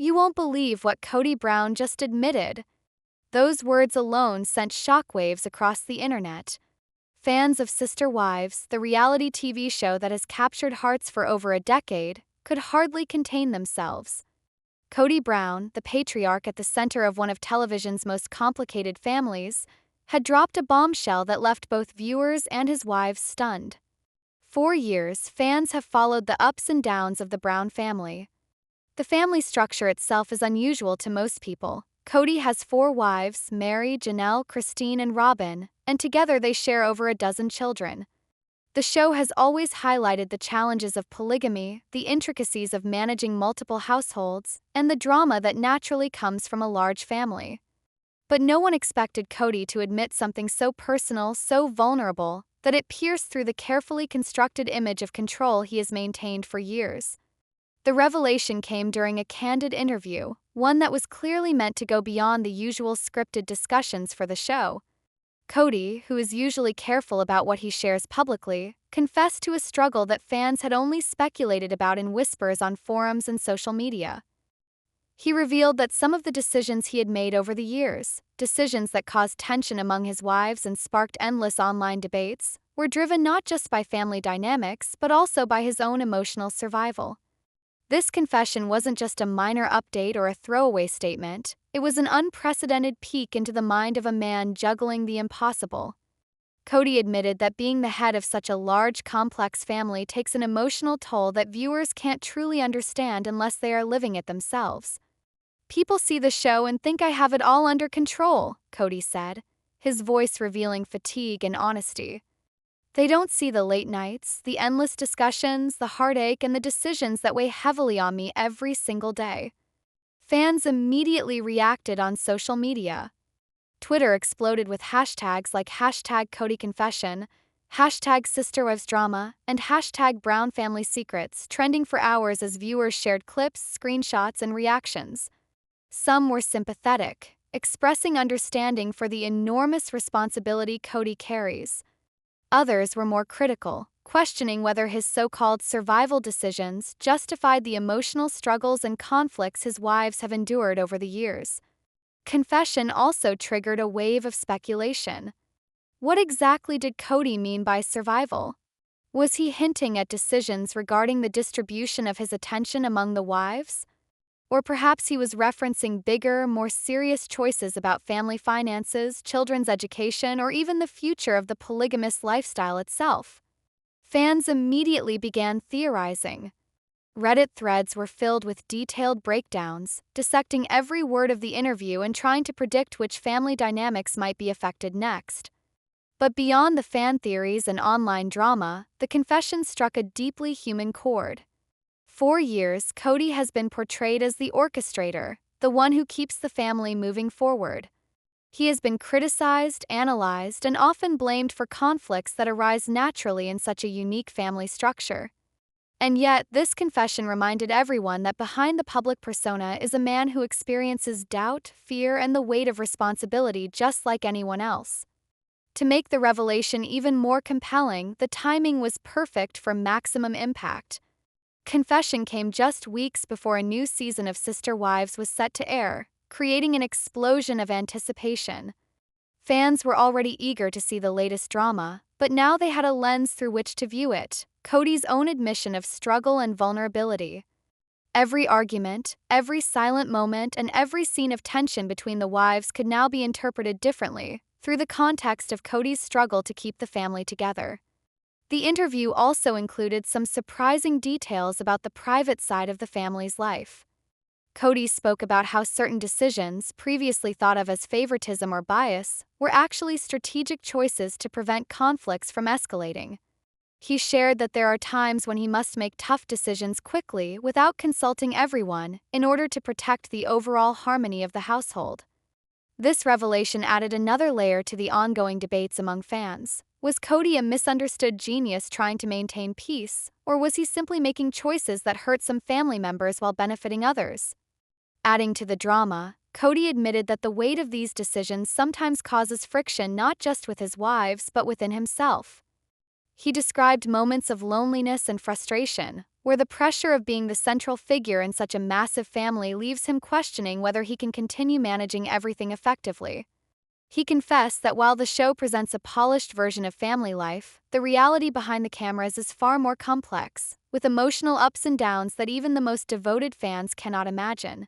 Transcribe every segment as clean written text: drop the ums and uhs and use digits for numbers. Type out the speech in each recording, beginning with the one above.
You won't believe what Kody Brown just admitted. Those words alone sent shockwaves across the internet. Fans of Sister Wives, the reality TV show that has captured hearts for over a decade, could hardly contain themselves. Kody Brown, the patriarch at the center of one of television's most complicated families, had dropped a bombshell that left both viewers and his wives stunned. For years, fans have followed the ups and downs of the Brown family. The family structure itself is unusual to most people. Kody has 4 wives, Mary, Janelle, Christine, and Robin, and together they share over a dozen children. The show has always highlighted the challenges of polygamy, the intricacies of managing multiple households, and the drama that naturally comes from a large family. But no one expected Kody to admit something so personal, so vulnerable, that it pierced through the carefully constructed image of control he has maintained for years. The revelation came during a candid interview, one that was clearly meant to go beyond the usual scripted discussions for the show. Kody, who is usually careful about what he shares publicly, confessed to a struggle that fans had only speculated about in whispers on forums and social media. He revealed that some of the decisions he had made over the years, decisions that caused tension among his wives and sparked endless online debates, were driven not just by family dynamics but also by his own emotional survival. This confession wasn't just a minor update or a throwaway statement, it was an unprecedented peek into the mind of a man juggling the impossible. Kody admitted that being the head of such a large, complex family takes an emotional toll that viewers can't truly understand unless they are living it themselves. "People see the show and think I have it all under control," Kody said, his voice revealing fatigue and honesty. "They don't see the late nights, the endless discussions, the heartache, and the decisions that weigh heavily on me every single day." Fans immediately reacted on social media. Twitter exploded with hashtags like #KodyConfession, #SisterWivesDrama, and #BrownFamilySecrets trending for hours as viewers shared clips, screenshots, and reactions. Some were sympathetic, expressing understanding for the enormous responsibility Kody carries. Others were more critical, questioning whether his so-called survival decisions justified the emotional struggles and conflicts his wives have endured over the years. Confession also triggered a wave of speculation. What exactly did Kody mean by survival? Was he hinting at decisions regarding the distribution of his attention among the wives? Or perhaps he was referencing bigger, more serious choices about family finances, children's education, or even the future of the polygamous lifestyle itself. Fans immediately began theorizing. Reddit threads were filled with detailed breakdowns, dissecting every word of the interview and trying to predict which family dynamics might be affected next. But beyond the fan theories and online drama, the confession struck a deeply human chord. For years, Kody has been portrayed as the orchestrator, the one who keeps the family moving forward. He has been criticized, analyzed, and often blamed for conflicts that arise naturally in such a unique family structure. And yet, this confession reminded everyone that behind the public persona is a man who experiences doubt, fear, and the weight of responsibility just like anyone else. To make the revelation even more compelling, the timing was perfect for maximum impact. Confession came just weeks before a new season of Sister Wives was set to air, creating an explosion of anticipation. Fans were already eager to see the latest drama, but now they had a lens through which to view it, Kody's own admission of struggle and vulnerability. Every argument, every silent moment, and every scene of tension between the wives could now be interpreted differently, through the context of Kody's struggle to keep the family together. The interview also included some surprising details about the private side of the family's life. Kody spoke about how certain decisions, previously thought of as favoritism or bias, were actually strategic choices to prevent conflicts from escalating. He shared that there are times when he must make tough decisions quickly without consulting everyone in order to protect the overall harmony of the household. This revelation added another layer to the ongoing debates among fans. Was Kody a misunderstood genius trying to maintain peace, or was he simply making choices that hurt some family members while benefiting others? Adding to the drama, Kody admitted that the weight of these decisions sometimes causes friction not just with his wives but within himself. He described moments of loneliness and frustration, where the pressure of being the central figure in such a massive family leaves him questioning whether he can continue managing everything effectively. He confessed that while the show presents a polished version of family life, the reality behind the cameras is far more complex, with emotional ups and downs that even the most devoted fans cannot imagine.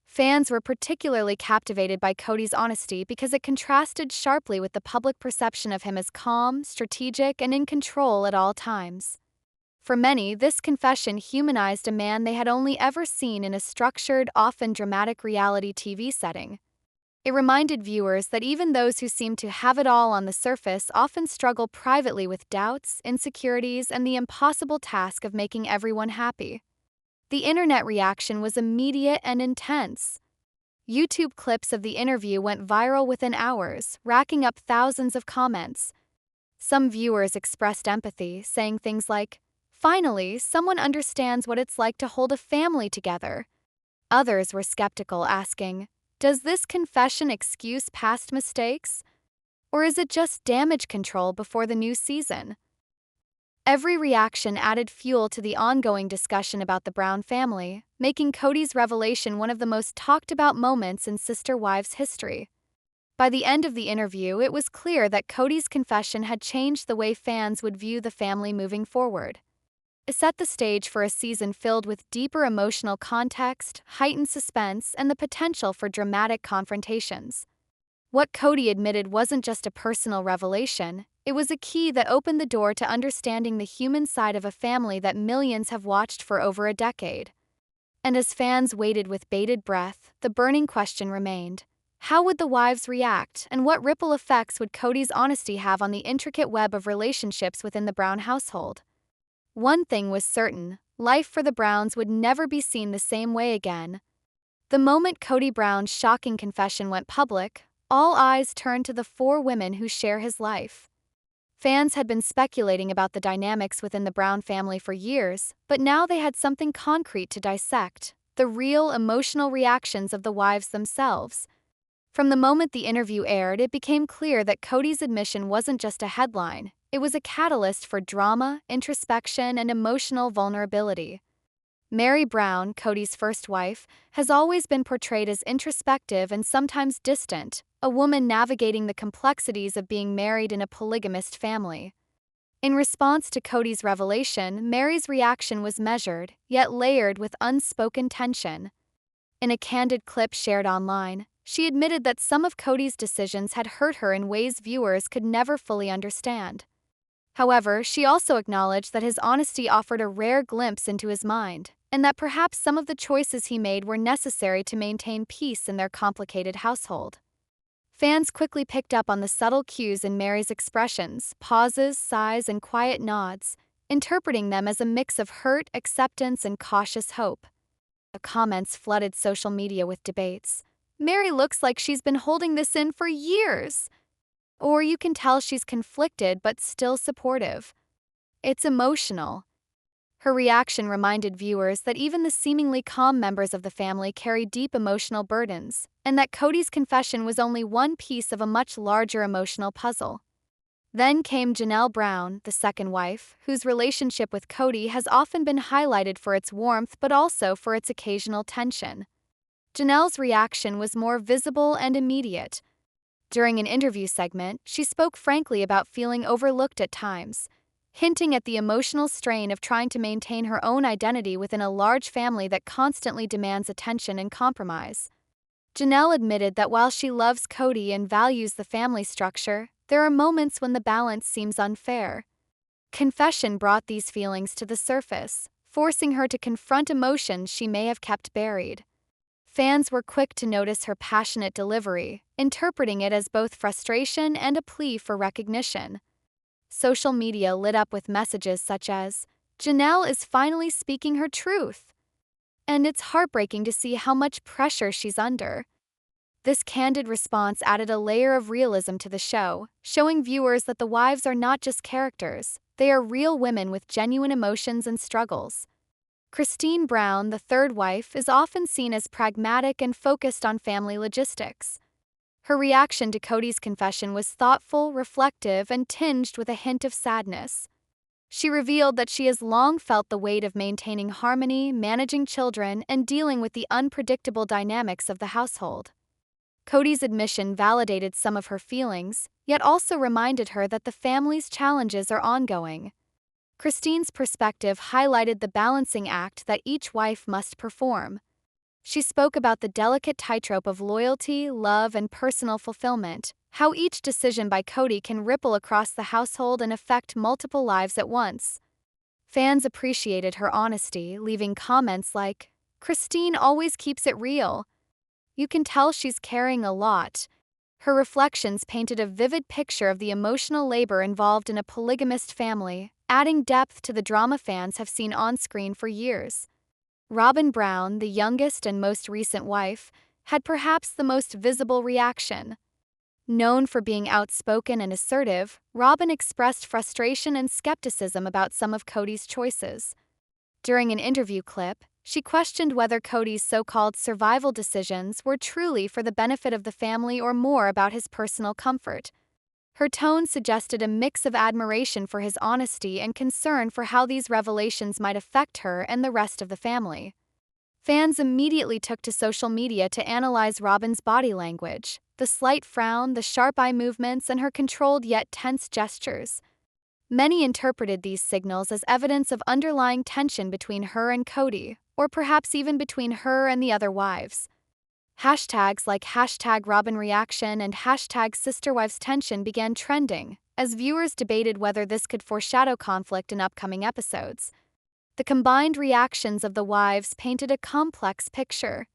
Fans were particularly captivated by Kody's honesty because it contrasted sharply with the public perception of him as calm, strategic, and in control at all times. For many, this confession humanized a man they had only ever seen in a structured, often dramatic reality TV setting. It reminded viewers that even those who seem to have it all on the surface often struggle privately with doubts, insecurities, and the impossible task of making everyone happy. The internet reaction was immediate and intense. YouTube clips of the interview went viral within hours, racking up thousands of comments. Some viewers expressed empathy, saying things like, "Finally, someone understands what it's like to hold a family together." Others were skeptical, asking, "Does this confession excuse past mistakes? Or is it just damage control before the new season?" Every reaction added fuel to the ongoing discussion about the Brown family, making Kody's revelation one of the most talked about moments in Sister Wives history. By the end of the interview, it was clear that Kody's confession had changed the way fans would view the family moving forward. It set the stage for a season filled with deeper emotional context, heightened suspense, and the potential for dramatic confrontations. What Kody admitted wasn't just a personal revelation, it was a key that opened the door to understanding the human side of a family that millions have watched for over a decade. And as fans waited with bated breath, the burning question remained: how would the wives react, and what ripple effects would Kody's honesty have on the intricate web of relationships within the Brown household? One thing was certain: life for the Browns would never be seen the same way again. The moment Kody Brown's shocking confession went public, all eyes turned to the four women who share his life. Fans had been speculating about the dynamics within the Brown family for years, but now they had something concrete to dissect: the real emotional reactions of the wives themselves. From the moment the interview aired, it became clear that Kody's admission wasn't just a headline, it was a catalyst for drama, introspection, and emotional vulnerability. Meri Brown, Kody's first wife, has always been portrayed as introspective and sometimes distant, a woman navigating the complexities of being married in a polygamist family. In response to Kody's revelation, Meri's reaction was measured, yet layered with unspoken tension. In a candid clip shared online, she admitted that some of Kody's decisions had hurt her in ways viewers could never fully understand. However, she also acknowledged that his honesty offered a rare glimpse into his mind, and that perhaps some of the choices he made were necessary to maintain peace in their complicated household. Fans quickly picked up on the subtle cues in Meri's expressions: pauses, sighs, and quiet nods, interpreting them as a mix of hurt, acceptance, and cautious hope. The comments flooded social media with debates. "Meri looks like she's been holding this in for years." Or "you can tell she's conflicted but still supportive." It's emotional. Her reaction reminded viewers that even the seemingly calm members of the family carry deep emotional burdens, and that Kody's confession was only one piece of a much larger emotional puzzle. Then came Janelle Brown, the second wife, whose relationship with Kody has often been highlighted for its warmth but also for its occasional tension. Janelle's reaction was more visible and immediate. During an interview segment, she spoke frankly about feeling overlooked at times, hinting at the emotional strain of trying to maintain her own identity within a large family that constantly demands attention and compromise. Janelle admitted that while she loves Kody and values the family structure, there are moments when the balance seems unfair. Confession brought these feelings to the surface, forcing her to confront emotions she may have kept buried. Fans were quick to notice her passionate delivery, interpreting it as both frustration and a plea for recognition. Social media lit up with messages such as, "Janelle is finally speaking her truth," and "it's heartbreaking to see how much pressure she's under." This candid response added a layer of realism to the show, showing viewers that the wives are not just characters, they are real women with genuine emotions and struggles. Christine Brown, the third wife, is often seen as pragmatic and focused on family logistics. Her reaction to Kody's confession was thoughtful, reflective, and tinged with a hint of sadness. She revealed that she has long felt the weight of maintaining harmony, managing children, and dealing with the unpredictable dynamics of the household. Kody's admission validated some of her feelings, yet also reminded her that the family's challenges are ongoing. Christine's perspective highlighted the balancing act that each wife must perform. She spoke about the delicate tightrope of loyalty, love, and personal fulfillment, how each decision by Kody can ripple across the household and affect multiple lives at once. Fans appreciated her honesty, leaving comments like, "Christine always keeps it real. You can tell she's carrying a lot." Her reflections painted a vivid picture of the emotional labor involved in a polygamist family, adding depth to the drama fans have seen on screen for years. Robyn Brown, the youngest and most recent wife, had perhaps the most visible reaction. Known for being outspoken and assertive, Robyn expressed frustration and skepticism about some of Kody's choices. During an interview clip, she questioned whether Kody's so-called survival decisions were truly for the benefit of the family or more about his personal comfort. Her tone suggested a mix of admiration for his honesty and concern for how these revelations might affect her and the rest of the family. Fans immediately took to social media to analyze Robyn's body language, the slight frown, the sharp eye movements, and her controlled yet tense gestures. Many interpreted these signals as evidence of underlying tension between her and Kody, or perhaps even between her and the other wives. Hashtags like #RobynReaction and #SisterWivesTension began trending, as viewers debated whether this could foreshadow conflict in upcoming episodes. The combined reactions of the wives painted a complex picture.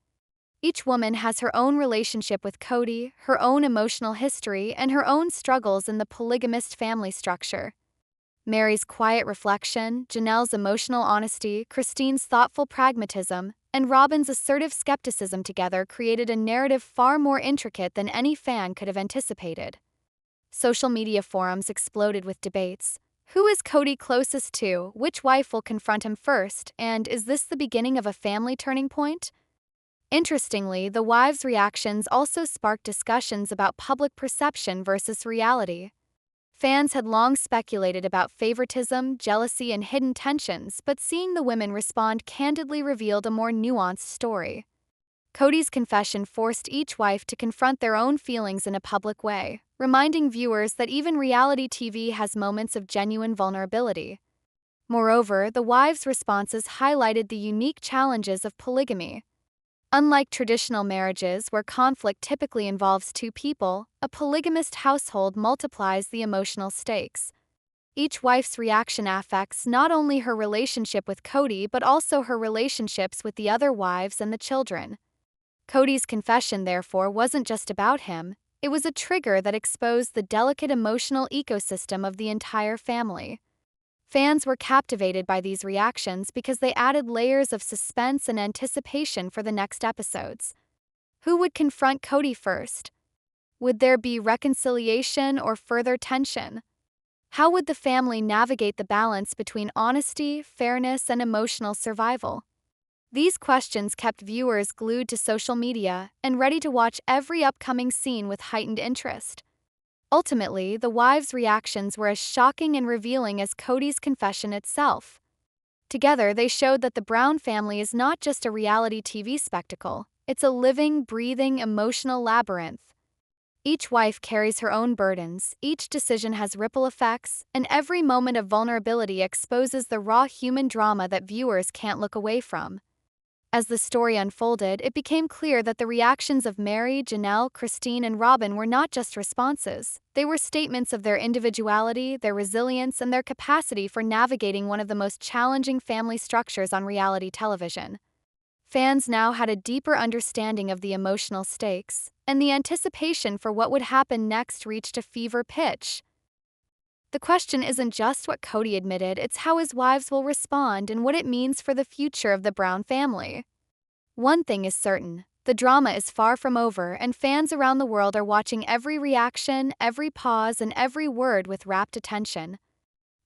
Each woman has her own relationship with Kody, her own emotional history, and her own struggles in the polygamist family structure. Mary's quiet reflection, Janelle's emotional honesty, Christine's thoughtful pragmatism, and Robyn's assertive skepticism together created a narrative far more intricate than any fan could have anticipated. Social media forums exploded with debates. Who is Kody closest to? Which wife will confront him first? And is this the beginning of a family turning point? Interestingly, the wives' reactions also sparked discussions about public perception versus reality. Fans had long speculated about favoritism, jealousy, and hidden tensions, but seeing the women respond candidly revealed a more nuanced story. Kody's confession forced each wife to confront their own feelings in a public way, reminding viewers that even reality TV has moments of genuine vulnerability. Moreover, the wives' responses highlighted the unique challenges of polygamy. Unlike traditional marriages where conflict typically involves two people, a polygamist household multiplies the emotional stakes. Each wife's reaction affects not only her relationship with Kody but also her relationships with the other wives and the children. Kody's confession, therefore, wasn't just about him, it was a trigger that exposed the delicate emotional ecosystem of the entire family. Fans were captivated by these reactions because they added layers of suspense and anticipation for the next episodes. Who would confront Kody first? Would there be reconciliation or further tension? How would the family navigate the balance between honesty, fairness, and emotional survival? These questions kept viewers glued to social media and ready to watch every upcoming scene with heightened interest. Ultimately, the wives' reactions were as shocking and revealing as Kody's confession itself. Together, they showed that the Brown family is not just a reality TV spectacle, it's a living, breathing, emotional labyrinth. Each wife carries her own burdens, each decision has ripple effects, and every moment of vulnerability exposes the raw human drama that viewers can't look away from. As the story unfolded, it became clear that the reactions of Mary, Janelle, Christine, and Robyn were not just responses. They were statements of their individuality, their resilience, and their capacity for navigating one of the most challenging family structures on reality television. Fans now had a deeper understanding of the emotional stakes, and the anticipation for what would happen next reached a fever pitch. The question isn't just what Kody admitted, it's how his wives will respond and what it means for the future of the Brown family. One thing is certain, the drama is far from over, and fans around the world are watching every reaction, every pause, and every word with rapt attention.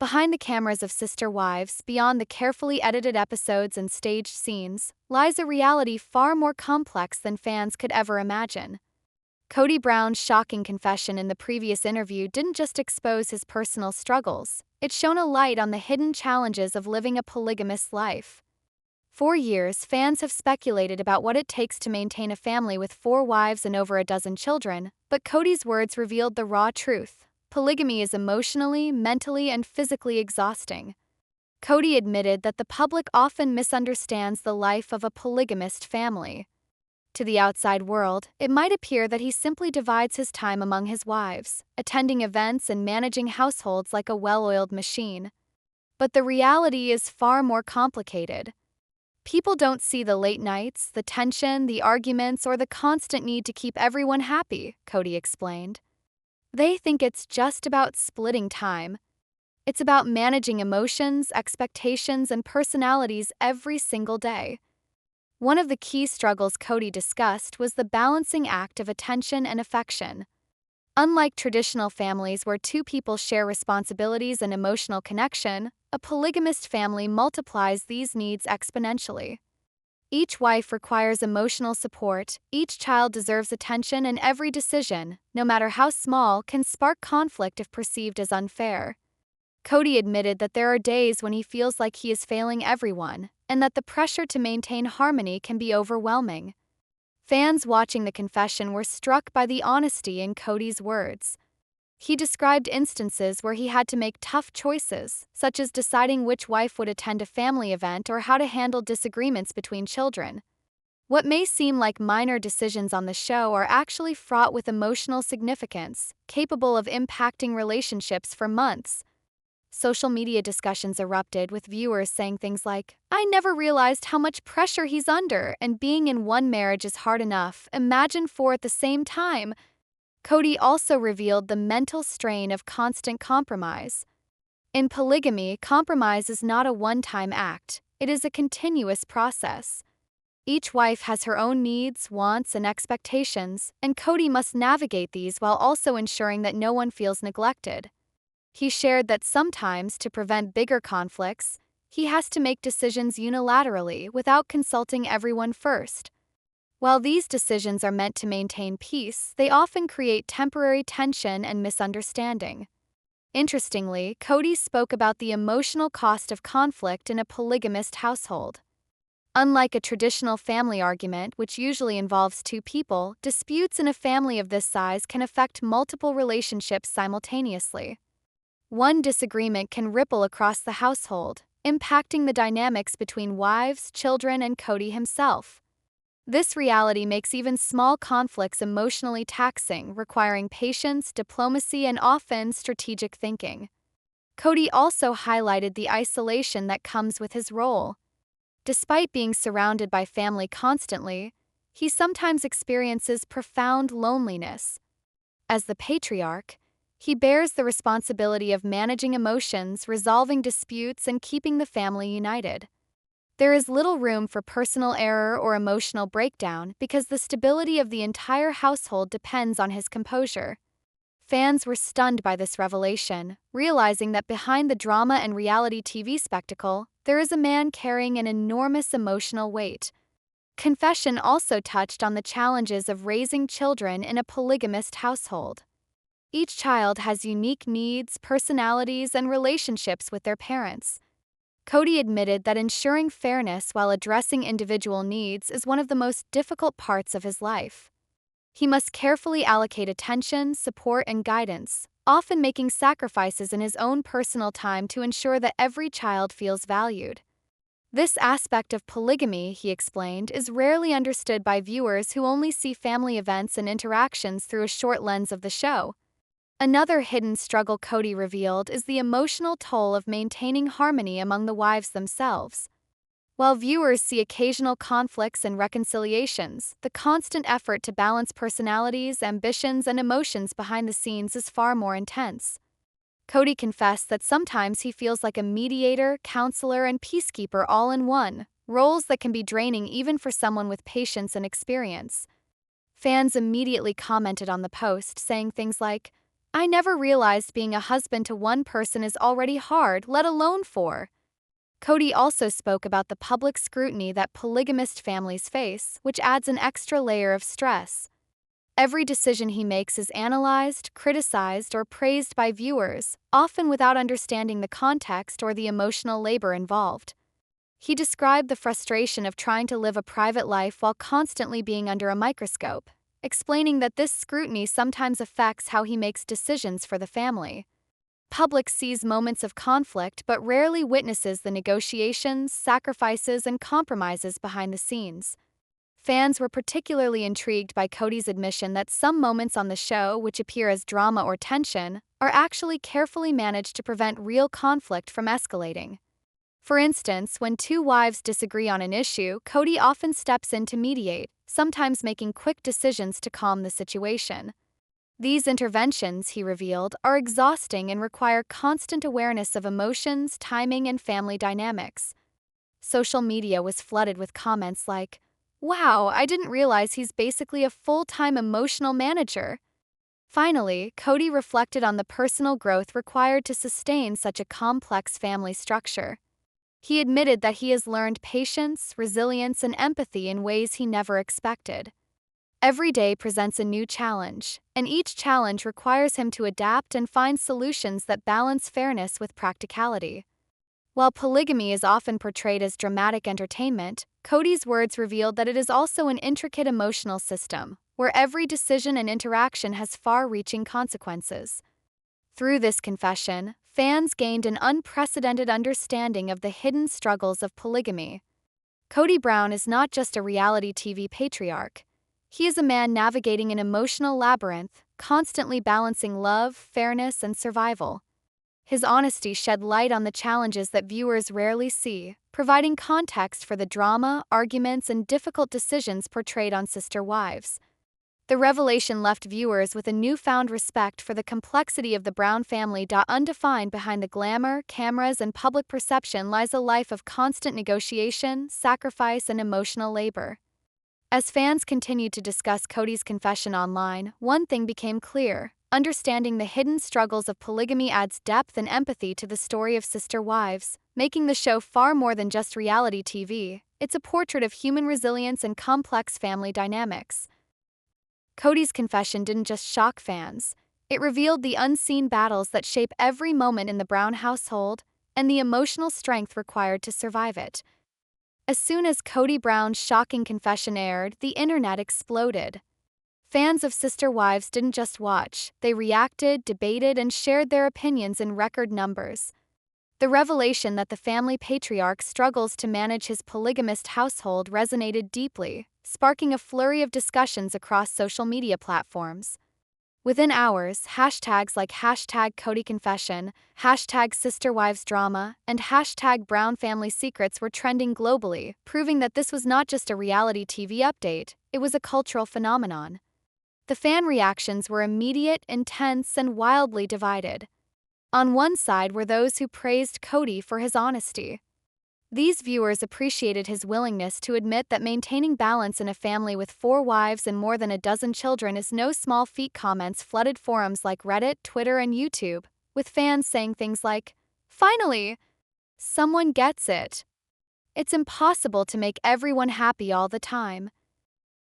Behind the cameras of Sister Wives, beyond the carefully edited episodes and staged scenes, lies a reality far more complex than fans could ever imagine. Kody Brown's shocking confession in the previous interview didn't just expose his personal struggles, It shone a light on the hidden challenges of living a polygamous life. For years, fans have speculated about what it takes to maintain a family with 4 wives and over a dozen children, but Kody's words revealed the raw truth. Polygamy is emotionally, mentally, and physically exhausting. Kody admitted that the public often misunderstands the life of a polygamist family. To the outside world, it might appear that he simply divides his time among his wives, attending events and managing households like a well-oiled machine. But the reality is far more complicated. People don't see the late nights, the tension, the arguments, or the constant need to keep everyone happy, Kody explained. They think it's just about splitting time. It's about managing emotions, expectations, and personalities every single day. One of the key struggles Kody discussed was the balancing act of attention and affection. Unlike traditional families where 2 people share responsibilities and emotional connection, a polygamist family multiplies these needs exponentially. Each wife requires emotional support, each child deserves attention, and every decision, no matter how small, can spark conflict if perceived as unfair. Kody admitted that there are days when he feels like he is failing everyone, and that the pressure to maintain harmony can be overwhelming. Fans watching the confession were struck by the honesty in Kody's words. He described instances where he had to make tough choices, such as deciding which wife would attend a family event or how to handle disagreements between children. What may seem like minor decisions on the show are actually fraught with emotional significance, capable of impacting relationships for months. Social media discussions erupted, with viewers saying things like, "I never realized how much pressure he's under, and being in one marriage is hard enough, imagine 4 at the same time." Kody also revealed the mental strain of constant compromise. In polygamy, compromise is not a one-time act, it is a continuous process. Each wife has her own needs, wants, and expectations, and Kody must navigate these while also ensuring that no one feels neglected. He shared that sometimes, to prevent bigger conflicts, he has to make decisions unilaterally without consulting everyone first. While these decisions are meant to maintain peace, they often create temporary tension and misunderstanding. Interestingly, Kody spoke about the emotional cost of conflict in a polygamist household. Unlike a traditional family argument, which usually involves 2 people, disputes in a family of this size can affect multiple relationships simultaneously. One disagreement can ripple across the household, impacting the dynamics between wives, children, and Kody himself. This reality makes even small conflicts emotionally taxing, requiring patience, diplomacy, and often strategic thinking. Kody also highlighted the isolation that comes with his role. Despite being surrounded by family constantly, he sometimes experiences profound loneliness. As the patriarch, he bears the responsibility of managing emotions, resolving disputes, and keeping the family united. There is little room for personal error or emotional breakdown because the stability of the entire household depends on his composure. Fans were stunned by this revelation, realizing that behind the drama and reality TV spectacle, there is a man carrying an enormous emotional weight. Confession also touched on the challenges of raising children in a polygamist household. Each child has unique needs, personalities, and relationships with their parents. Kody admitted that ensuring fairness while addressing individual needs is one of the most difficult parts of his life. He must carefully allocate attention, support, and guidance, often making sacrifices in his own personal time to ensure that every child feels valued. This aspect of polygamy, he explained, is rarely understood by viewers who only see family events and interactions through a short lens of the show. Another hidden struggle Kody revealed is the emotional toll of maintaining harmony among the wives themselves. While viewers see occasional conflicts and reconciliations, the constant effort to balance personalities, ambitions, and emotions behind the scenes is far more intense. Kody confessed that sometimes he feels like a mediator, counselor, and peacekeeper all in one, roles that can be draining even for someone with patience and experience. Fans immediately commented on the post, saying things like, "I never realized being a husband to one person is already hard, let alone 4." Kody also spoke about the public scrutiny that polygamist families face, which adds an extra layer of stress. Every decision he makes is analyzed, criticized, or praised by viewers, often without understanding the context or the emotional labor involved. He described the frustration of trying to live a private life while constantly being under a microscope, explaining that this scrutiny sometimes affects how he makes decisions for the family. Public sees moments of conflict but rarely witnesses the negotiations, sacrifices, and compromises behind the scenes. Fans were particularly intrigued by Kody's admission that some moments on the show, which appear as drama or tension, are actually carefully managed to prevent real conflict from escalating. For instance, when two wives disagree on an issue, Kody often steps in to mediate, sometimes making quick decisions to calm the situation. These interventions, he revealed, are exhausting and require constant awareness of emotions, timing, and family dynamics. Social media was flooded with comments like, "Wow, I didn't realize he's basically a full-time emotional manager." Finally, Kody reflected on the personal growth required to sustain such a complex family structure. He admitted that he has learned patience, resilience, and empathy in ways he never expected. Every day presents a new challenge, and each challenge requires him to adapt and find solutions that balance fairness with practicality. While polygamy is often portrayed as dramatic entertainment, Kody's words revealed that it is also an intricate emotional system, where every decision and interaction has far-reaching consequences. Through this confession, fans gained an unprecedented understanding of the hidden struggles of polygamy. Kody Brown is not just a reality TV patriarch. He is a man navigating an emotional labyrinth, constantly balancing love, fairness, and survival. His honesty shed light on the challenges that viewers rarely see, providing context for the drama, arguments, and difficult decisions portrayed on Sister Wives. The revelation left viewers with a newfound respect for the complexity of the Brown family. Undefined behind the glamour, cameras, and public perception lies a life of constant negotiation, sacrifice, and emotional labor. As fans continued to discuss Kody's confession online, one thing became clear: understanding the hidden struggles of polygamy adds depth and empathy to the story of Sister Wives, making the show far more than just reality TV. It's a portrait of human resilience and complex family dynamics. Kody's confession didn't just shock fans, it revealed the unseen battles that shape every moment in the Brown household and the emotional strength required to survive it. As soon as Kody Brown's shocking confession aired, the internet exploded. Fans of Sister Wives didn't just watch, they reacted, debated, and shared their opinions in record numbers. The revelation that the family patriarch struggles to manage his polygamist household resonated deeply, sparking a flurry of discussions across social media platforms. Within hours, hashtags like #KodyConfession, #SisterWivesDrama, and #BrownFamilySecrets were trending globally, proving that this was not just a reality TV update, it was a cultural phenomenon. The fan reactions were immediate, intense, and wildly divided. On one side were those who praised Kody for his honesty. These viewers appreciated his willingness to admit that maintaining balance in a family with 4 wives and more than a dozen children is no small feat. Comments flooded forums like Reddit, Twitter, and YouTube, with fans saying things like, "Finally! Someone gets it. It's impossible to make everyone happy all the time."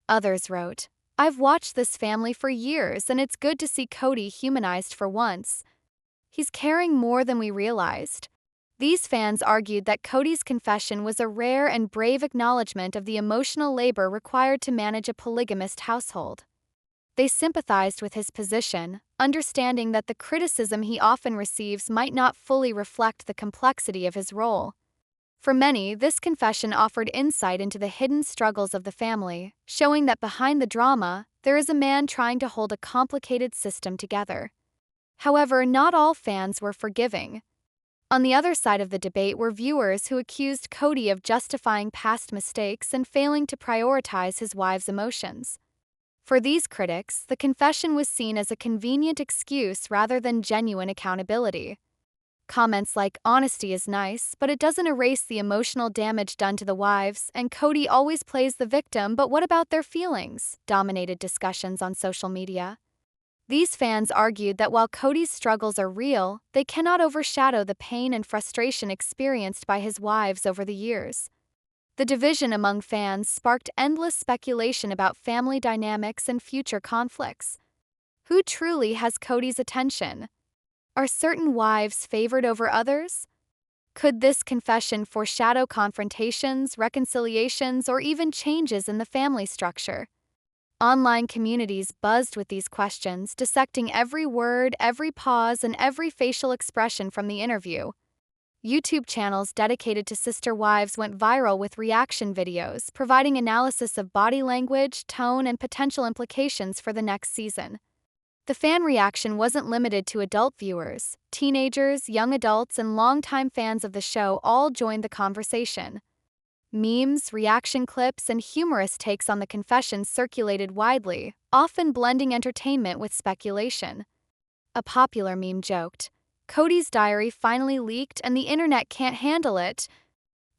Others wrote, "I've watched this family for years and it's good to see Kody humanized for once. He's caring more than we realized." These fans argued that Kody's confession was a rare and brave acknowledgement of the emotional labor required to manage a polygamist household. They sympathized with his position, understanding that the criticism he often receives might not fully reflect the complexity of his role. For many, this confession offered insight into the hidden struggles of the family, showing that behind the drama, there is a man trying to hold a complicated system together. However, not all fans were forgiving. On the other side of the debate were viewers who accused Kody of justifying past mistakes and failing to prioritize his wife's emotions. For these critics, the confession was seen as a convenient excuse rather than genuine accountability. Comments like, "Honesty is nice, but it doesn't erase the emotional damage done to the wives, and Kody always plays the victim, but what about their feelings?" dominated discussions on social media. These fans argued that while Kody's struggles are real, they cannot overshadow the pain and frustration experienced by his wives over the years. The division among fans sparked endless speculation about family dynamics and future conflicts. Who truly has Kody's attention? Are certain wives favored over others? Could this confession foreshadow confrontations, reconciliations, or even changes in the family structure? Online communities buzzed with these questions, dissecting every word, every pause, and every facial expression from the interview. YouTube channels dedicated to sister wives went viral with reaction videos, providing analysis of body language, tone, and potential implications for the next season. The fan reaction wasn't limited to adult viewers. Teenagers, young adults, and longtime fans of the show all joined the conversation. Memes, reaction clips, and humorous takes on the confessions circulated widely, often blending entertainment with speculation. A popular meme joked, "Kody's diary finally leaked and the internet can't handle it."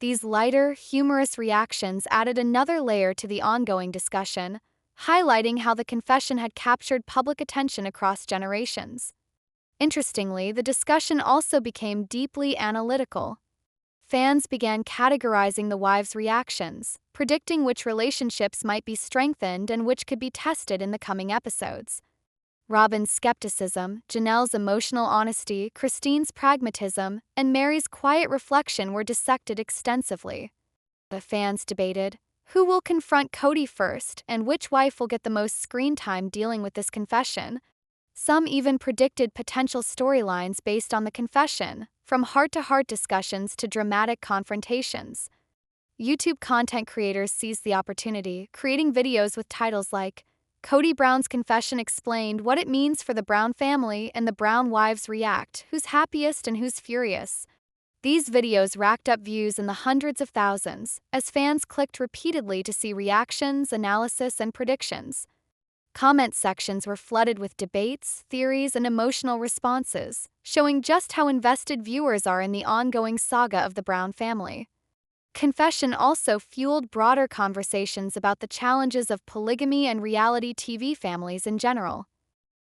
These lighter, humorous reactions added another layer to the ongoing discussion, highlighting how the confession had captured public attention across generations. Interestingly, the discussion also became deeply analytical. Fans began categorizing the wives' reactions, predicting which relationships might be strengthened and which could be tested in the coming episodes. Robin's skepticism, Janelle's emotional honesty, Christine's pragmatism, and Mary's quiet reflection were dissected extensively. The fans debated, who will confront Kody first and which wife will get the most screen time dealing with this confession? Some even predicted potential storylines based on the confession, from heart-to-heart discussions to dramatic confrontations. YouTube content creators seized the opportunity, creating videos with titles like, "Kody Brown's Confession Explained: What It Means for the Brown Family," and "The Brown Wives React: Who's Happiest and Who's Furious." These videos racked up views in the hundreds of thousands, as fans clicked repeatedly to see reactions, analysis, and predictions. Comment sections were flooded with debates, theories, and emotional responses, showing just how invested viewers are in the ongoing saga of the Brown family. Confession also fueled broader conversations about the challenges of polygamy and reality TV families in general.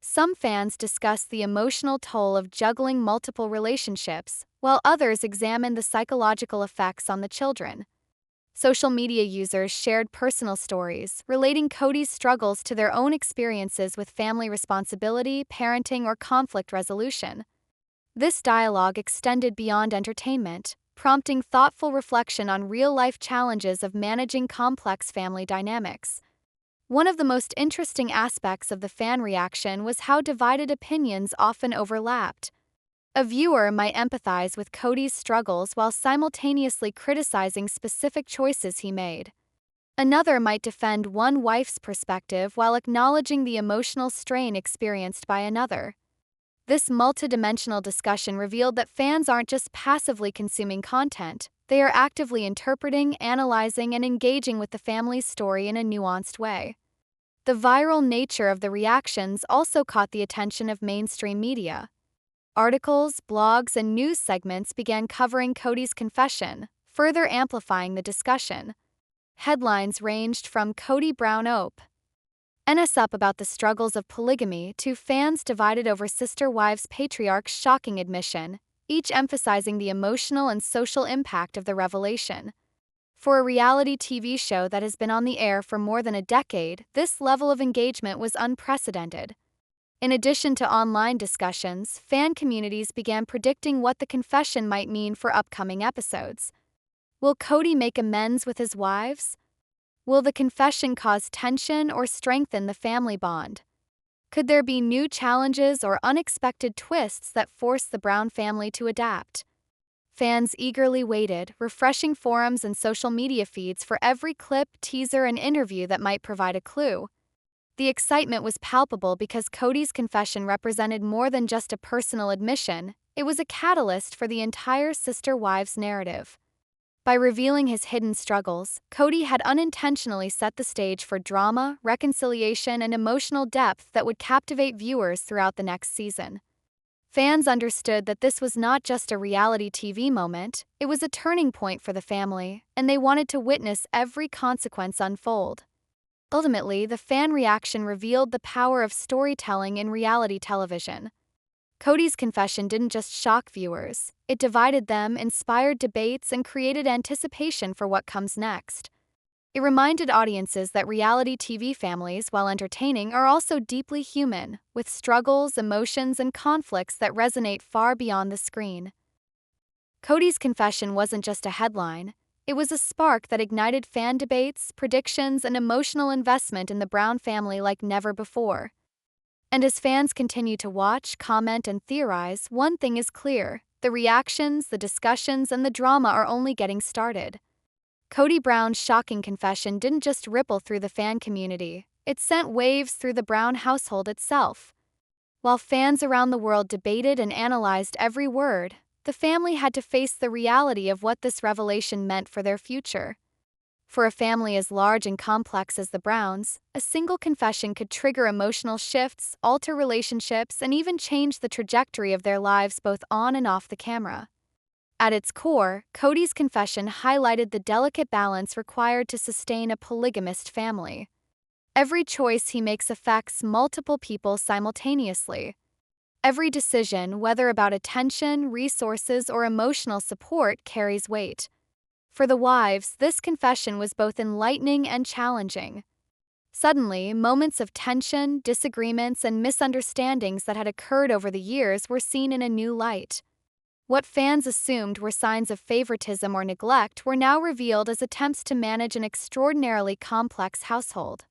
Some fans discussed the emotional toll of juggling multiple relationships, while others examined the psychological effects on the children. Social media users shared personal stories, relating Kody's struggles to their own experiences with family responsibility, parenting, or conflict resolution. This dialogue extended beyond entertainment, prompting thoughtful reflection on real-life challenges of managing complex family dynamics. One of the most interesting aspects of the fan reaction was how divided opinions often overlapped. A viewer might empathize with Kody's struggles while simultaneously criticizing specific choices he made. Another might defend one wife's perspective while acknowledging the emotional strain experienced by another. This multidimensional discussion revealed that fans aren't just passively consuming content, they are actively interpreting, analyzing, and engaging with the family's story in a nuanced way. The viral nature of the reactions also caught the attention of mainstream media. Articles, blogs, and news segments began covering Kody's confession, further amplifying the discussion. Headlines ranged from "Kody Brown NS up about the struggles of polygamy" to "Fans divided over sister wives' patriarch's shocking admission," each emphasizing the emotional and social impact of the revelation. For a reality TV show that has been on the air for more than a decade, this level of engagement was unprecedented. In addition to online discussions, fan communities began predicting what the confession might mean for upcoming episodes. Will Kody make amends with his wives? Will the confession cause tension or strengthen the family bond? Could there be new challenges or unexpected twists that force the Brown family to adapt? Fans eagerly waited, refreshing forums and social media feeds for every clip, teaser, and interview that might provide a clue. The excitement was palpable because Kody's confession represented more than just a personal admission, it was a catalyst for the entire sister wives narrative. By revealing his hidden struggles, Kody had unintentionally set the stage for drama, reconciliation, and emotional depth that would captivate viewers throughout the next season. Fans understood that this was not just a reality TV moment, it was a turning point for the family, and they wanted to witness every consequence unfold. Ultimately, the fan reaction revealed the power of storytelling in reality television. Kody's confession didn't just shock viewers, it divided them, inspired debates, and created anticipation for what comes next. It reminded audiences that reality TV families, while entertaining, are also deeply human, with struggles, emotions, and conflicts that resonate far beyond the screen. Kody's confession wasn't just a headline, it was a spark that ignited fan debates, predictions, and emotional investment in the Brown family like never before. And as fans continue to watch, comment, and theorize, one thing is clear: the reactions, the discussions, and the drama are only getting started. Kody Brown's shocking confession didn't just ripple through the fan community, it sent waves through the Brown household itself. While fans around the world debated and analyzed every word, the family had to face the reality of what this revelation meant for their future. For a family as large and complex as the Browns, a single confession could trigger emotional shifts, alter relationships, and even change the trajectory of their lives both on and off the camera. At its core, Kody's confession highlighted the delicate balance required to sustain a polygamist family. Every choice he makes affects multiple people simultaneously. Every decision, whether about attention, resources, or emotional support, carries weight. For the wives, this confession was both enlightening and challenging. Suddenly, moments of tension, disagreements, and misunderstandings that had occurred over the years were seen in a new light. What fans assumed were signs of favoritism or neglect were now revealed as attempts to manage an extraordinarily complex household.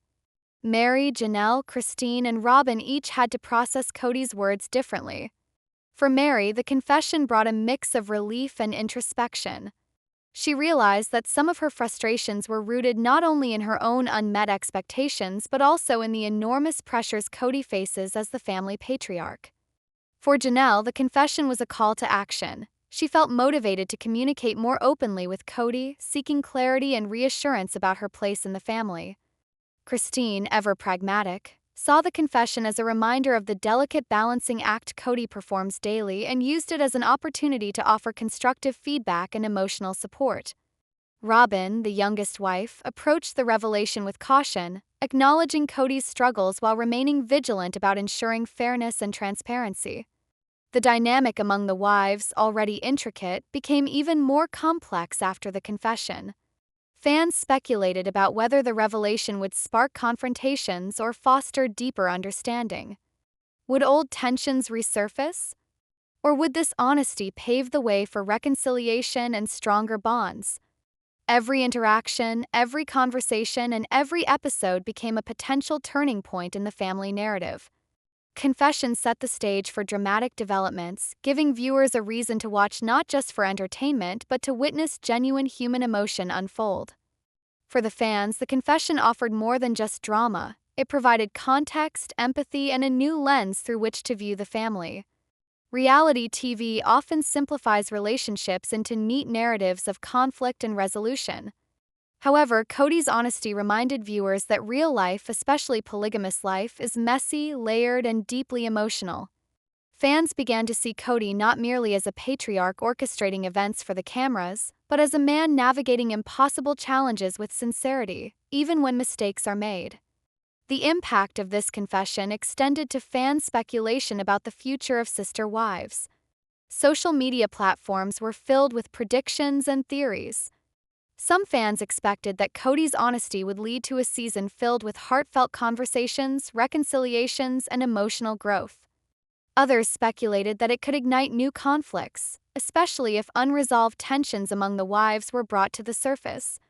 Mary, Janelle, Christine, and Robin each had to process Kody's words differently. For Mary, the confession brought a mix of relief and introspection. She realized that some of her frustrations were rooted not only in her own unmet expectations but also in the enormous pressures Kody faces as the family patriarch. For Janelle, the confession was a call to action. She felt motivated to communicate more openly with Kody, seeking clarity and reassurance about her place in the family. Christine, ever pragmatic, saw the confession as a reminder of the delicate balancing act Kody performs daily and used it as an opportunity to offer constructive feedback and emotional support. Robin, the youngest wife, approached the revelation with caution, acknowledging Kody's struggles while remaining vigilant about ensuring fairness and transparency. The dynamic among the wives, already intricate, became even more complex after the confession. Fans speculated about whether the revelation would spark confrontations or foster deeper understanding. Would old tensions resurface? Or would this honesty pave the way for reconciliation and stronger bonds? Every interaction, every conversation, and every episode became a potential turning point in the family narrative. Confession set the stage for dramatic developments, giving viewers a reason to watch not just for entertainment but to witness genuine human emotion unfold. For the fans, the confession offered more than just drama. It provided context, empathy, and a new lens through which to view the family. Reality TV often simplifies relationships into neat narratives of conflict and resolution. However, Kody's honesty reminded viewers that real life, especially polygamous life, is messy, layered, and deeply emotional. Fans began to see Kody not merely as a patriarch orchestrating events for the cameras, but as a man navigating impossible challenges with sincerity, even when mistakes are made. The impact of this confession extended to fan speculation about the future of sister wives. Social media platforms were filled with predictions and theories. Some fans expected that Kody's honesty would lead to a season filled with heartfelt conversations, reconciliations, and emotional growth. Others speculated that it could ignite new conflicts, especially if unresolved tensions among the wives were brought to the surface.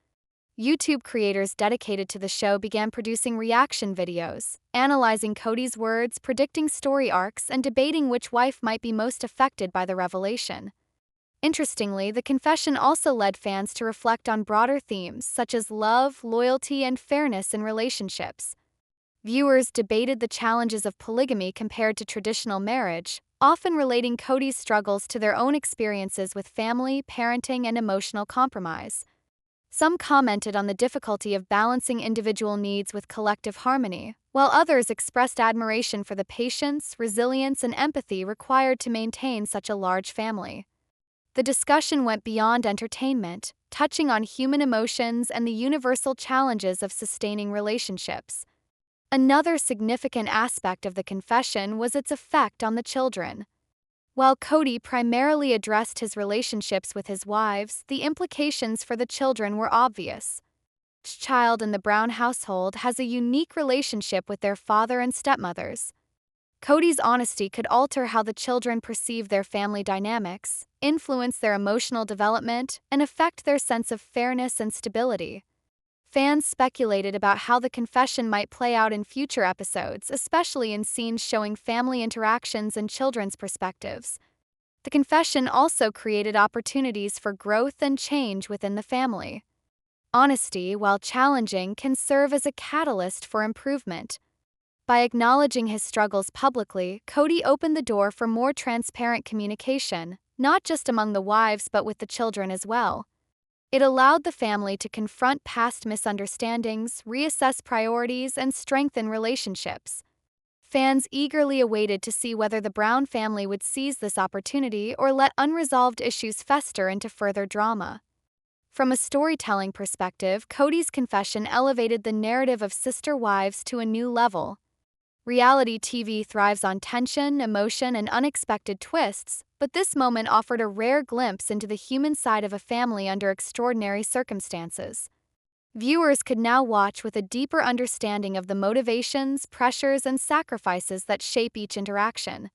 YouTube creators dedicated to the show began producing reaction videos, analyzing Kody's words, predicting story arcs, and debating which wife might be most affected by the revelation. Interestingly, the confession also led fans to reflect on broader themes such as love, loyalty, and fairness in relationships. Viewers debated the challenges of polygamy compared to traditional marriage, often relating Kody's struggles to their own experiences with family, parenting, and emotional compromise. Some commented on the difficulty of balancing individual needs with collective harmony, while others expressed admiration for the patience, resilience, and empathy required to maintain such a large family. The discussion went beyond entertainment, touching on human emotions and the universal challenges of sustaining relationships. Another significant aspect of the confession was its effect on the children. While Kody primarily addressed his relationships with his wives, the implications for the children were obvious. Each child in the Brown household has a unique relationship with their father and stepmothers. Kody's honesty could alter how the children perceive their family dynamics, influence their emotional development, and affect their sense of fairness and stability. Fans speculated about how the confession might play out in future episodes, especially in scenes showing family interactions and children's perspectives. The confession also created opportunities for growth and change within the family. Honesty, while challenging, can serve as a catalyst for improvement. By acknowledging his struggles publicly, Kody opened the door for more transparent communication, not just among the wives but with the children as well. It allowed the family to confront past misunderstandings, reassess priorities, and strengthen relationships. Fans eagerly awaited to see whether the Brown family would seize this opportunity or let unresolved issues fester into further drama. From a storytelling perspective, Kody's confession elevated the narrative of sister wives to a new level. Reality TV thrives on tension, emotion, and unexpected twists, but this moment offered a rare glimpse into the human side of a family under extraordinary circumstances. Viewers could now watch with a deeper understanding of the motivations, pressures, and sacrifices that shape each interaction.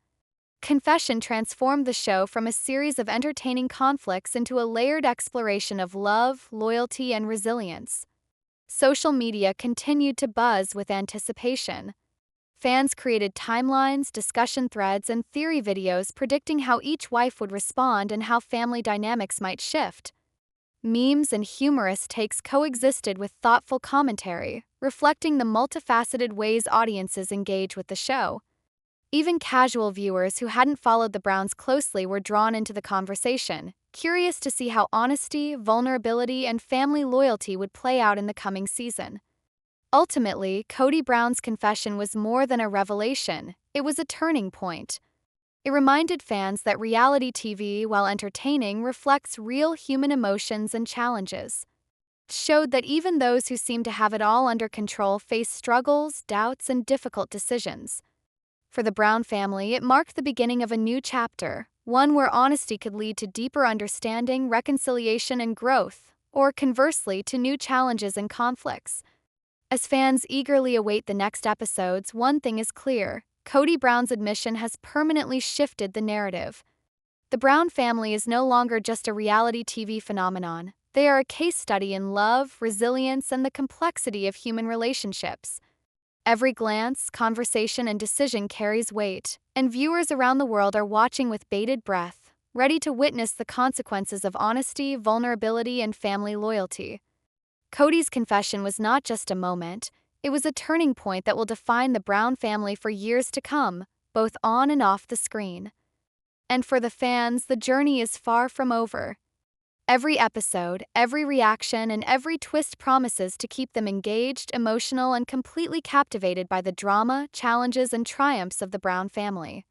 Confession transformed the show from a series of entertaining conflicts into a layered exploration of love, loyalty, and resilience. Social media continued to buzz with anticipation. Fans created timelines, discussion threads, and theory videos predicting how each wife would respond and how family dynamics might shift. Memes and humorous takes coexisted with thoughtful commentary, reflecting the multifaceted ways audiences engage with the show. Even casual viewers who hadn't followed the Browns closely were drawn into the conversation, curious to see how honesty, vulnerability, and family loyalty would play out in the coming season. Ultimately, Kody Brown's confession was more than a revelation, it was a turning point. It reminded fans that reality TV, while entertaining, reflects real human emotions and challenges. It showed that even those who seem to have it all under control face struggles, doubts, and difficult decisions. For the Brown family, it marked the beginning of a new chapter, one where honesty could lead to deeper understanding, reconciliation, and growth, or conversely, to new challenges and conflicts. As fans eagerly await the next episodes, one thing is clear: Kody Brown's admission has permanently shifted the narrative. The Brown family is no longer just a reality TV phenomenon. They are a case study in love, resilience, and the complexity of human relationships. Every glance, conversation, and decision carries weight, and viewers around the world are watching with bated breath, ready to witness the consequences of honesty, vulnerability, and family loyalty. Kody's confession was not just a moment, it was a turning point that will define the Brown family for years to come, both on and off the screen. And for the fans, the journey is far from over. Every episode, every reaction, and every twist promises to keep them engaged, emotional, and completely captivated by the drama, challenges, and triumphs of the Brown family.